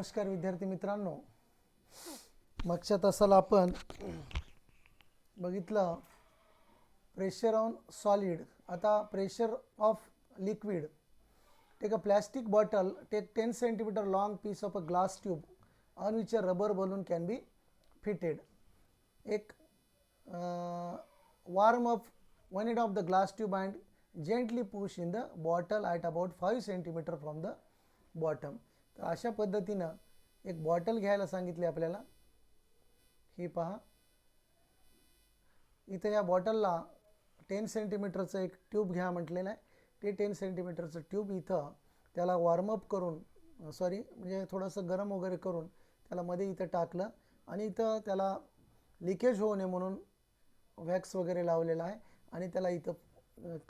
नमस्कार विद्यार्थी मित्रांनो, मागच्या तासाला आपण बघितलं प्रेशर ऑन सॉलिड. आता pressure of liquid. Take a plastic bottle, take 10 centimeter long piece of a glass tube on which a rubber balloon can be fitted. एक warm up one end of the glass tube and gently push in the bottle at about 5 centimeter from the bottom. तर अशा पद्धतीनं एक bottle घ्यायला सांगितली आपल्याला. ही पहा, इथं या बॉटलला 10 सेंटीमीटरचं एक ट्यूब घ्या म्हटलेलं आहे. ते 10 सेंटीमीटरचं ट्यूब इथं त्याला वॉर्मअप करून म्हणजे थोडंसं गरम वगैरे करून त्याला मध्ये इथं टाकलं आणि इथं त्याला लिकेज होऊ नये म्हणून वॅक्स वगैरे लावलेला आहे आणि त्याला इथं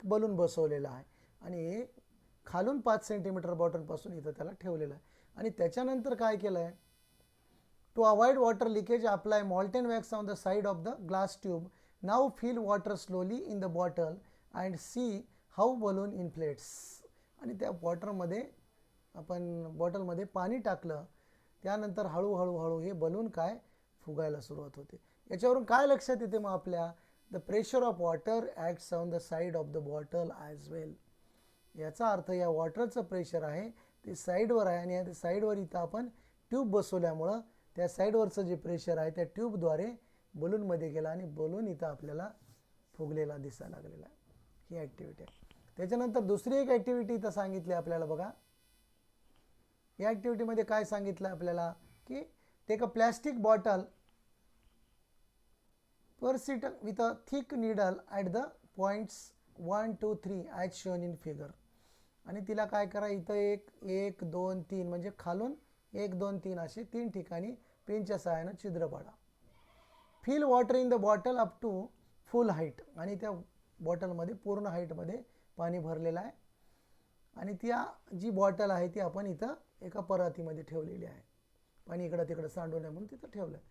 बलून बसवलेला आहे आणि खालून 5 सेंटीमीटर बॉटलपासून इथं त्याला ठेवलेलं आहे. आणि त्याच्यानंतर काय केलं आहे, to avoid water leakage apply molten wax on the side of the glass tube. Now fill water slowly in the bottle and see how balloon inflates. आणि त्या बॉटलमध्ये पाणी टाकलं, त्यानंतर हळूहळू हे बलून काय फुगायला सुरुवात होते. याच्यावरून काय लक्षात येते मग आपल्या, the pressure of water acts on the side of the bottle as well. याचा अर्थ या वॉटरचं प्रेशर आहे ते साईडवर आहे आणि या साईडवर इथं आपण ट्यूब बसवल्यामुळं त्या साईडवरचं जे प्रेशर आहे त्या ट्यूबद्वारे बलूनमध्ये गेला आणि बलून इथं आपल्याला फुगलेला दिसायला लागलेला आहे. ही ॲक्टिव्हिटी आहे. त्याच्यानंतर दुसरी एक ॲक्टिव्हिटी इथं सांगितली आपल्याला बघा. या ॲक्टिव्हिटीमध्ये काय सांगितलं आपल्याला की take a plastic bottle, pierce it with a thick needle at the points 1, 2, 3 as shown in figure. आणि तिला काय करा, इथं 1, 2, 3 म्हणजे खालून 1, 2, 3 असे 3 ठिकाणी पेनच्या सहाय्यानं छिद्र पाडा. Fill water in the bottle up to full height. आणि त्या बॉटलमध्ये पूर्ण हाईटमध्ये पाणी भरलेलं आहे आणि त्या जी बॉटल आहे ती आपण इथं एका परातीमध्ये ठेवलेली आहे. पाणी इकडं तिकडं सांडू नये म्हणून तिथं ठेवलं आहे.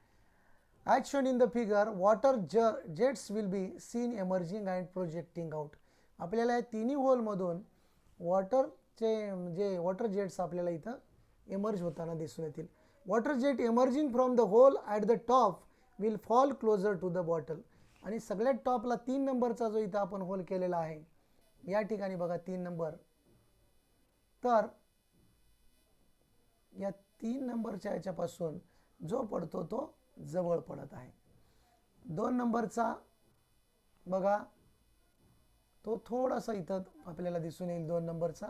As shown in the figure water jets will be seen emerging and projecting out. आपल्याला या तिन्ही होलमधून वॉटर जेट्स आपल्याला इथं एमर्ज होताना दिसून येतील. Water jet emerging from the hole at the top will fall closer to the bottle. आणि सगळ्यात टॉपला 3 नंबरचा जो इथं आपण होल केलेला आहे या ठिकाणी बघा 3 नंबर, तर या 3 नंबरच्या याच्यापासून जो पडतो तो जवळ पडत आहे. 2 नंबरचा बघा तो थोडासा इथं आपल्याला दिसून येईल 2 नंबरचा.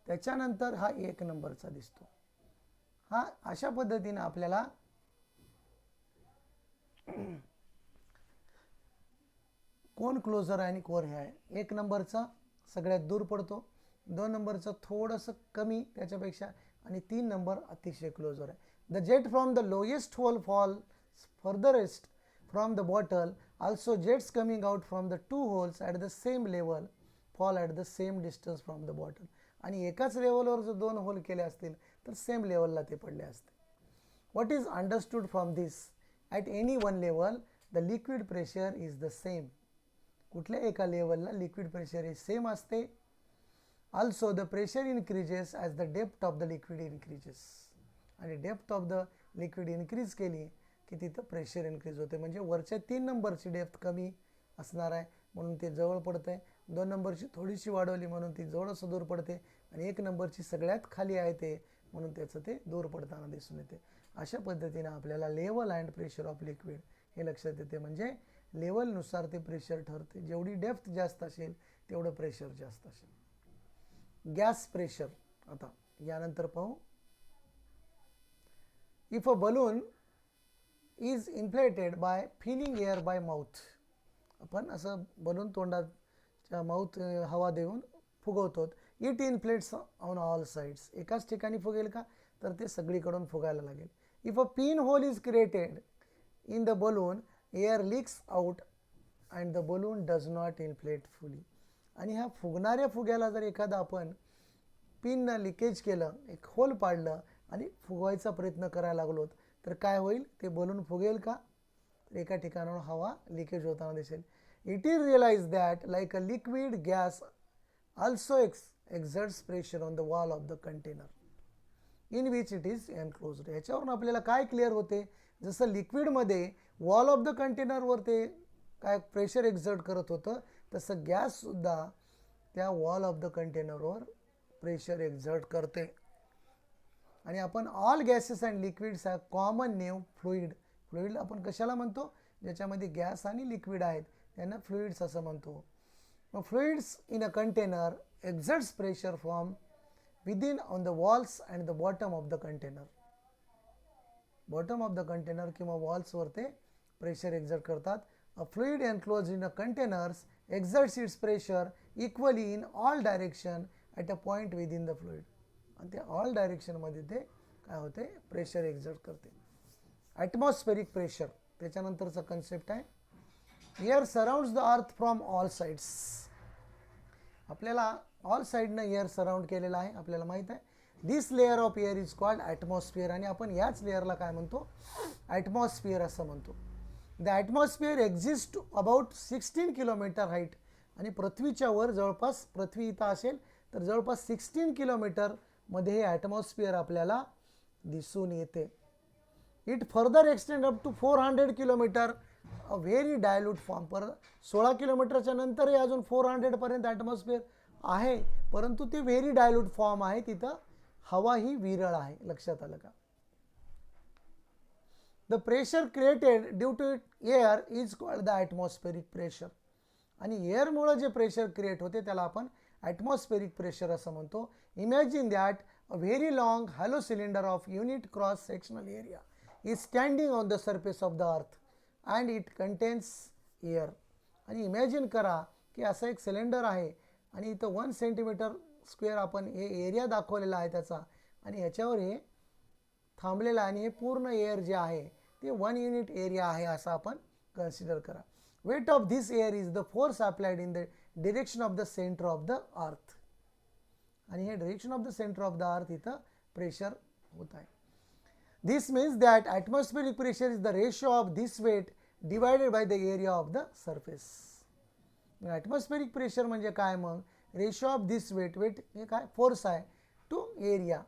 त्याच्यानंतर हा 1 नंबरचा दिसतो. हा अशा पद्धतीने आपल्याला कोण क्लोजर आहे आणि कोण हे आहे. 1 नंबरचा सगळ्यात दूर पडतो, 2 नंबरचा थोडंसं कमी त्याच्यापेक्षा आणि 3 नंबर अतिशय क्लोजर आहे. The jet from the lowest hole fall furthest from the bottle. Also jets coming out from the 2 holes at the same level fall at the same distance from the bottle. आणि एकाच लेवलवर जर 2 hole केले असतील तर same लेवलला ते पडले असते. What is understood from this? At any one level the liquid pressure is the same. कुठल्या एका लेवलला लिक्विड प्रेशर हे सेम असते. Also the pressure increases as the depth of the liquid increases. आणि depth of the liquid increase केली की तिथं pressure increase होते. म्हणजे वरच्या 3 नंबरची डेप्थ कमी असणार आहे म्हणून ते जवळ पडतं आहे. 2 नंबरची थोडीशी वाढवली म्हणून ती जवळचं दूर पडते आणि 1 नंबरची सगळ्यात खाली आहे ते म्हणून त्याचं ते दूर पडताना दिसून येते. अशा पद्धतीने आपल्याला level and pressure of liquid हे लक्षात येते. म्हणजे लेवलनुसार ते प्रेशर ठरते. जेवढी डेप्थ जास्त असेल तेवढं प्रेशर जास्त असेल. गॅस प्रेशर आता यानंतर पाहू. If a balloon is inflated by filling air by mouth. आपण असं बलून तोंडाच्या माउथ हवा देऊन फुगवतो. It inflates on all sides. एकाच ठिकाणी फुगेल का, तर ते सगळीकडून फुगायला लागेल. If a pin hole is created in the balloon air leaks out and the balloon does not inflate fully. आणि ह्या फुगणाऱ्या फुग्याला जर एखादा आपण पिननं लिकेज केलं, एक होल पाडलं आणि फुगवायचा प्रयत्न करायला लागलो तर काय होईल, ते बलून फुगेल का, एका ठिकाणाहून हवा लिकेज होताना दिसेल. It is realise that like a liquid gas also exerts pressure on the wall of the container. In which it is enclosed. ह्याच्यावरून आपल्याला काय क्लिअर होते, जसं लिक्विडमध्ये वॉल ऑफ द कंटेनरवर ते काय प्रेशर एक्झर्ट करत होतं, तसं गॅससुद्धा त्या वॉल ऑफ द कंटेनरवर प्रेशर एक्झर्ट करते. आणि आपण all gases and liquids have common name fluid. Fluid आपण कशाला म्हणतो, ज्याच्यामध्ये गॅस आणि लिक्विड आहेत त्यांना फ्लुइड्स असं म्हणतो. मग fluids in a container exerts pressure from within on the walls and the bottom of the container. Bottom of the container किंवा वॉल्सवर ते प्रेशर एक्झर्ट करतात. A fluid enclose in a containers exerts its pressure equally in all direction at a point within the fluid. आणि ते all डायरेक्शनमध्ये ते काय होते, प्रेशर एक्झर्ट करते. ॲटमॉस्फेरिक प्रेशर त्याच्यानंतरचा कन्सेप्ट आहे. Air surrounds the earth from all sides. आपल्याला ऑल साइडनं एअर सराउंड केलेलं आहे, आपल्याला माहीत आहे. This layer of air is called atmosphere. आणि आपण याच लेअरला काय म्हणतो, ॲटमॉस्फिअर असं म्हणतो. The atmosphere exist about 16 kilometre height. आणि पृथ्वीच्या वर जवळपास, पृथ्वी इथं असेल तर जवळपास 16 किलोमीटरमध्ये हे ॲटमॉस्फिअर आपल्याला दिसून येते. It further extend up to 400 kilometre, a very dilute form. पर 16 किलोमीटरच्या नंतरही अजून 400पर्यंत ॲटमॉस्फिअर आहे, परंतु ते व्हेरी डायल्यूट फॉर्म आहे, तिथं हवा ही विरळ आहे. लक्षात आलं का. The pressure created due to air is called the atmospheric pressure. आणि एअरमुळं जे प्रेशर क्रिएट होते त्याला आपण ॲटमॉस्फेरिक प्रेशर असं म्हणतो. Imagine that a very long hello cylinder of unit cross sectional area is standing on the surface of the अर्थ and it contains air. आणि इमॅजिन करा की असं एक सिलेंडर आहे आणि इथं 1 सेंटीमीटर स्क्वेअर आपण हे एरिया दाखवलेला आहे त्याचा, आणि ह्याच्यावर हे थांबलेलं आहे आणि हे पूर्ण एअर जे आहे ते 1 युनिट एरिया आहे असं आपण कन्सिडर करा. Weight of this air is the force applied in the direction of the centre of the earth. आणि हे direction of the centre of the earth इथं प्रेशर होत आहे. This means that atmospheric pressure is the ratio of this weight divided by the area of the surface. Atmospheric pressure म्हणजे काय, मग ratio of this weight, weight हे काय force आहे to area,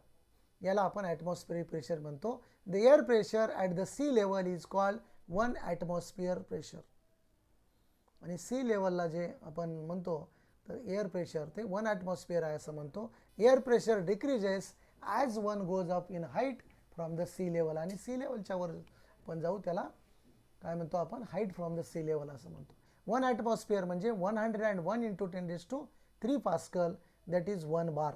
याला आपण ॲटमॉस्फेरिक प्रेशर म्हणतो. The air pressure at the sea level is called 1 atmosphere pressure. आणि सी लेवलला जे आपण म्हणतो तर एअर प्रेशर ते 1 ॲटमॉस्फिअर आहे असं म्हणतो. Air pressure decreases as one goes up in height from the sea level. आणि सी लेवलच्या वर आपण जाऊ त्याला काय म्हणतो आपण, height from the sea level असं म्हणतो. 1 ॲटमॉस्फिअर म्हणजे 101 × 10⁻³ पास्कल, दॅट इज 1 बार.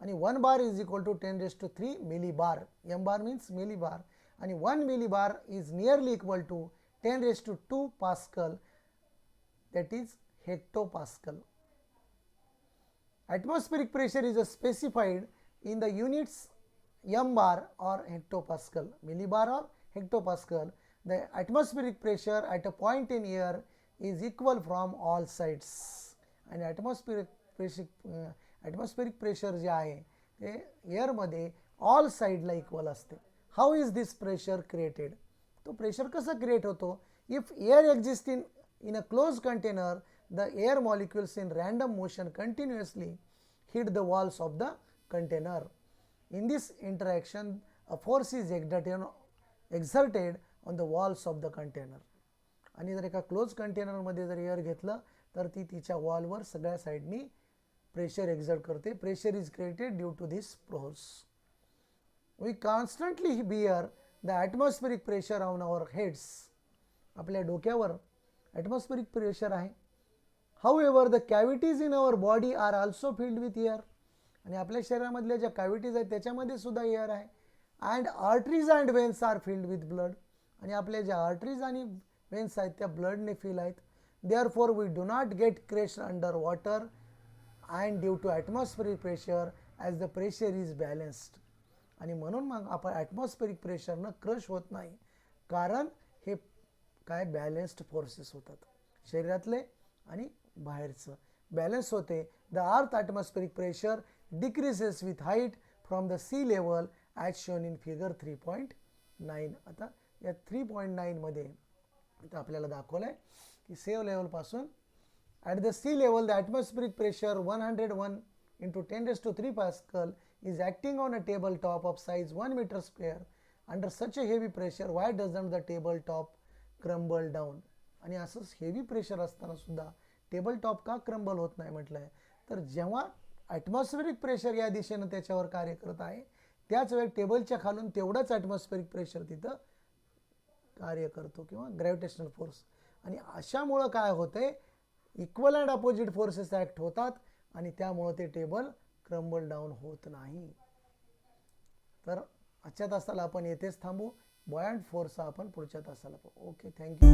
आणि 1 bar is equal to 10⁻³ millibar. M bar means millibar. आणि 1 millibar is nearly equal to 10⁻² pascal, that is hectopascal. Atmospheric pressure is specified in the units m bar or hectopascal, millibar or hectopascal. The atmospheric pressure at a point in air is equal from all sides. And atmospheric pressure जे आहे ते एअरमध्ये all साईडला equal असते. How is this pressure created. तो pressure कसा create होतो. If air exist in a closed container, the air molecules in random motion continuously hit the walls of the container. In this interaction, a force is exerted on the walls of the container. आणि जर एका close कंटेनरमध्ये जर air घेतलं तर ती तिच्या वॉलवर सगळ्या साईडनी प्रेशर एक्झर्ट करते. Pressure is created due to this force. We constantly bear the atmospheric pressure on our heads. आपल्या डोक्यावर ॲटमॉस्फेरिक प्रेशर आहे. However the cavities in our body are also filled with air. आणि आपल्या शरीरामधल्या ज्या cavities आहेत त्याच्यामध्ये सुद्धा एअर आहे. And arteries and veins are filled with blood. आणि आपल्या ज्या आर्टरीज आणि वेन्स आहेत त्या ब्लडने फिल आहेत. Therefore we do not get crush under water and due to atmospheric pressure as the pressure is balanced. आणि म्हणून मग आपण ॲटमॉस्फेरिक प्रेशरनं क्रश होत नाही, कारण हे काय बॅलन्स्ड फोर्सेस होतात, शरीरातले आणि बाहेरचं बॅलन्स होते. The earth atmospheric pressure decreases with height from the sea level as shown in figure 3.9. आता या 3.9 मध्ये आता आपल्याला दाखवलं आहे की सी लेवलपासून at the sea level the atmospheric pressure 101 × 10⁻³ pascal is acting on a tabletop of size 1 meter square under such a heavy pressure, why doesn't the tabletop crumble down? आणि असंच हेवी प्रेशर असताना सुद्धा table top का crumble होत नाही म्हटलंय, तर जेव्हा ॲटमॉस्फेरिक प्रेशर या दिशेनं त्याच्यावर कार्य करत आहे त्याच वेळी टेबलच्या खालून तेवढंच ॲटमॉस्फेरिक प्रेशर तिथं कार्य करतो किंवा ग्रॅव्हिटेशनल फोर्स. आणि अशामुळं काय होतंय, equal and opposite forces act होतात आणि त्यामुळं ते टेबल क्रम्बल डाऊन होत नाही. तर आजच्या तासाला आपण येथेच थांबू. बॉयंट फोर्सचा आपण पुढच्या तासाला पाहू. Okay, thank you.